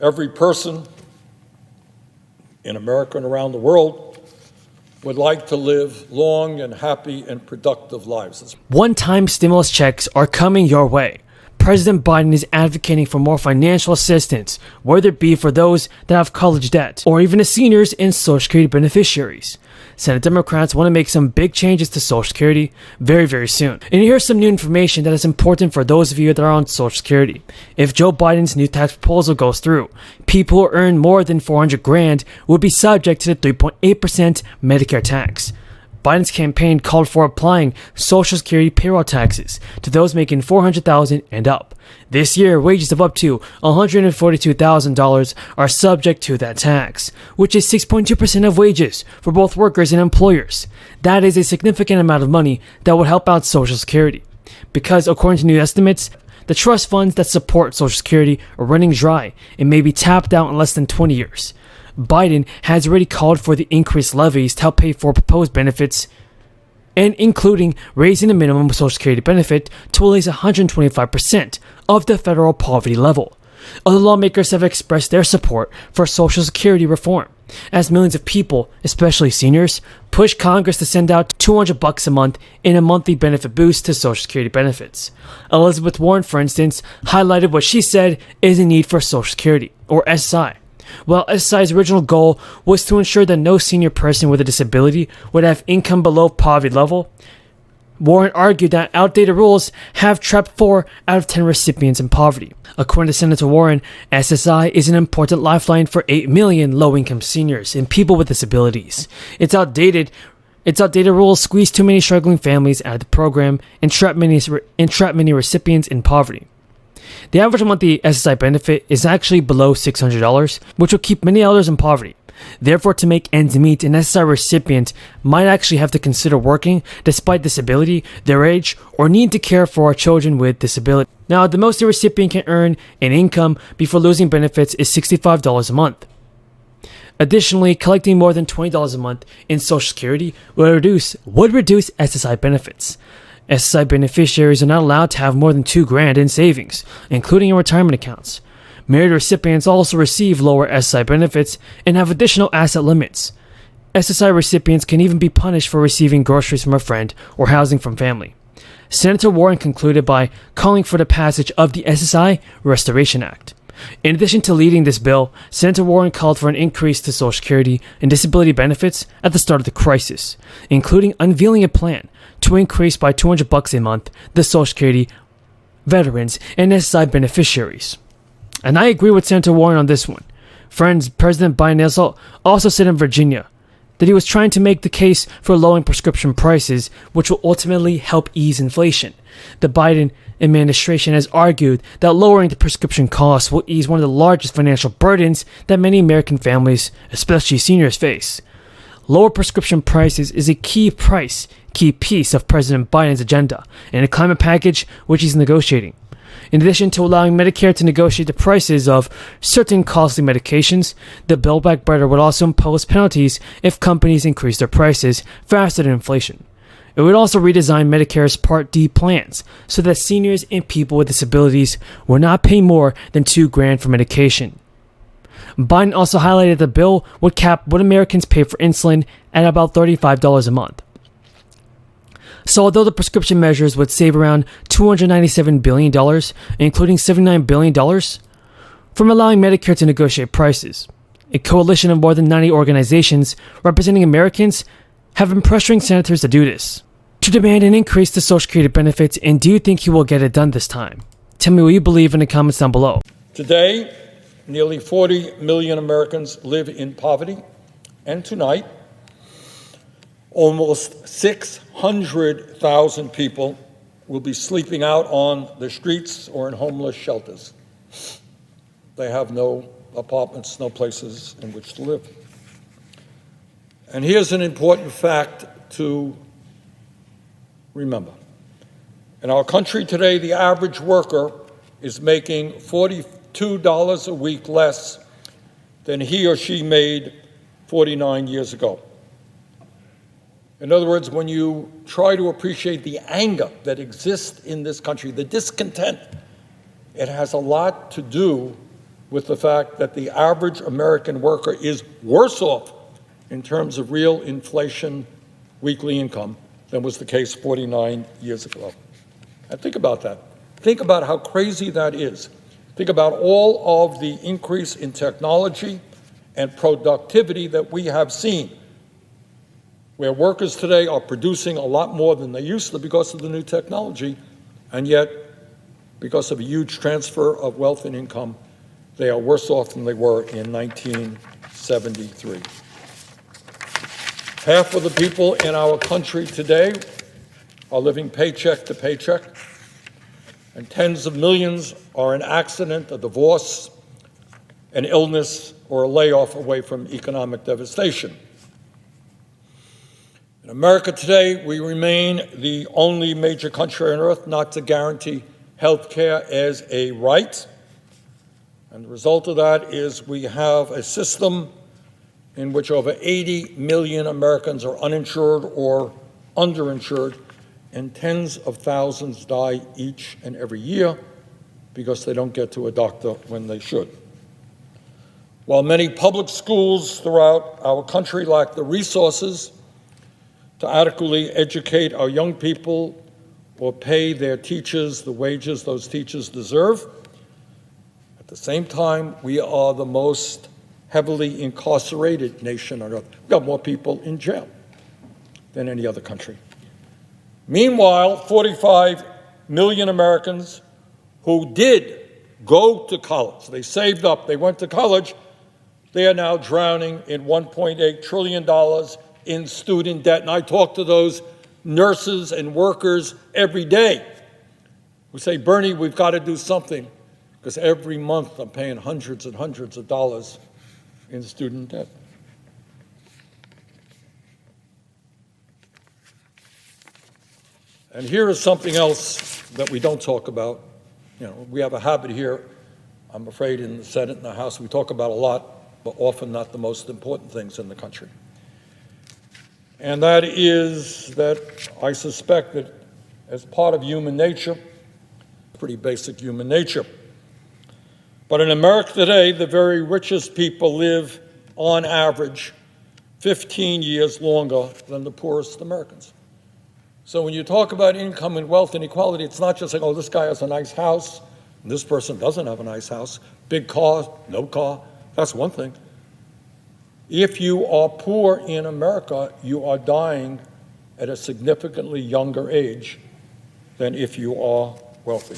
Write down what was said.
Every person in America and around the world would like to live long and happy and productive lives. One-time stimulus checks are coming your way. President Biden is advocating for more financial assistance, whether it be for those that have college debt or even the seniors and Social Security beneficiaries. Senate Democrats want to make some big changes to Social Security very, very soon. And here's some new information that is important for those of you that are on Social Security. If Joe Biden's new tax proposal goes through, people who earn more than $400,000 will be subject to the 3.8% Medicare tax. Biden's campaign called for applying Social Security payroll taxes to those making $400,000 and up. This year, wages of up to $142,000 are subject to that tax, which is 6.2% of wages for both workers and employers. That is a significant amount of money that would help out Social Security, because according to new estimates, the trust funds that support Social Security are running dry and may be tapped out in less than 20 years. Biden has already called for the increased levies to help pay for proposed benefits, and including raising the minimum Social Security benefit to at least 125% of the federal poverty level. Other lawmakers have expressed their support for Social Security reform, as millions of people, especially seniors, push Congress to send out $200 a month in a monthly benefit boost to Social Security benefits. Elizabeth Warren, for instance, highlighted what she said is a need for Social Security, or SSI. While SSI's original goal was to ensure that no senior person with a disability would have income below poverty level, Warren argued that outdated rules have trapped 4 out of 10 recipients in poverty. According to Senator Warren, SSI is an important lifeline for 8 million low-income seniors and people with disabilities. Its outdated rules squeeze too many struggling families out of the program and trap many recipients in poverty. The average monthly SSI benefit is actually below $600, which will keep many elders in poverty. Therefore, to make ends meet, an SSI recipient might actually have to consider working despite disability, their age, or need to care for children with disability. Now, the most a recipient can earn in income before losing benefits is $65 a month. Additionally, collecting more than $20 a month in Social Security would reduce SSI benefits. SSI beneficiaries are not allowed to have more than $2,000 in savings, including in retirement accounts. Married recipients also receive lower SSI benefits and have additional asset limits. SSI recipients can even be punished for receiving groceries from a friend or housing from family. Senator Warren concluded by calling for the passage of the SSI Restoration Act. In addition to leading this bill, Senator Warren called for an increase to Social Security and disability benefits at the start of the crisis, including unveiling a plan to increase by $200 a month the Social Security, veterans, and SSI beneficiaries. And I agree with Senator Warren on this one. Friends, President Biden also said in Virginia that he was trying to make the case for lowering prescription prices, which will ultimately help ease inflation. The Biden administration has argued that lowering the prescription costs will ease one of the largest financial burdens that many American families, especially seniors, face. Lower prescription prices is a key piece of President Biden's agenda and a climate package which he's negotiating. In addition to allowing Medicare to negotiate the prices of certain costly medications, the Build Back Better would also impose penalties if companies increase their prices faster than inflation. It would also redesign Medicare's Part D plans so that seniors and people with disabilities will not pay more than $2,000 for medication. Biden also highlighted the bill would cap what Americans pay for insulin at about $35 a month. So although the prescription measures would save around $297 billion, including $79 billion, from allowing Medicare to negotiate prices, a coalition of more than 90 organizations representing Americans have been pressuring senators to do this, to demand an increase to Social Security benefits. And do you think he will get it done this time? Tell me what you believe in the comments down below. Today, nearly 40 million Americans live in poverty, and tonight, almost 600,000 people will be sleeping out on the streets or in homeless shelters. They have no apartments, no places in which to live. And here's an important fact to remember. In our country today, the average worker is making $42 a week less than he or she made 49 years ago. In other words, when you try to appreciate the anger that exists in this country, the discontent, it has a lot to do with the fact that the average American worker is worse off in terms of real inflation weekly income than was the case 49 years ago. And think about that. Think about how crazy that is. Think about all of the increase in technology and productivity that we have seen, where workers today are producing a lot more than they used to because of the new technology, and yet, because of a huge transfer of wealth and income, they are worse off than they were in 1973. Half of the people in our country today are living paycheck to paycheck, and tens of millions are an accident, a divorce, an illness, or a layoff away from economic devastation. In America today, we remain the only major country on earth not to guarantee health care as a right. And the result of that is we have a system in which over 80 million Americans are uninsured or underinsured, and tens of thousands die each and every year because they don't get to a doctor when they should. While many public schools throughout our country lack the resources to adequately educate our young people or pay their teachers the wages those teachers deserve, at the same time, we are the most heavily incarcerated nation on earth. We've got more people in jail than any other country. Meanwhile, 45 million Americans who did go to college, they saved up, they went to college, they are now drowning in $1.8 trillion in student debt. And I talk to those nurses and workers every day who say, Bernie, we've got to do something, because every month I'm paying hundreds and hundreds of dollars in student debt. And here is something else that we don't talk about. You know, we have a habit here, I'm afraid, in the Senate and the House, we talk about a lot, but often not the most important things in the country. And that is that I suspect that as part of human nature, pretty basic human nature, but in America today, the very richest people live, on average, 15 years longer than the poorest Americans. So when you talk about income and wealth inequality, it's not just like, oh, this guy has a nice house, and this person doesn't have a nice house, big car, no car. That's one thing. If you are poor in America, you are dying at a significantly younger age than if you are wealthy.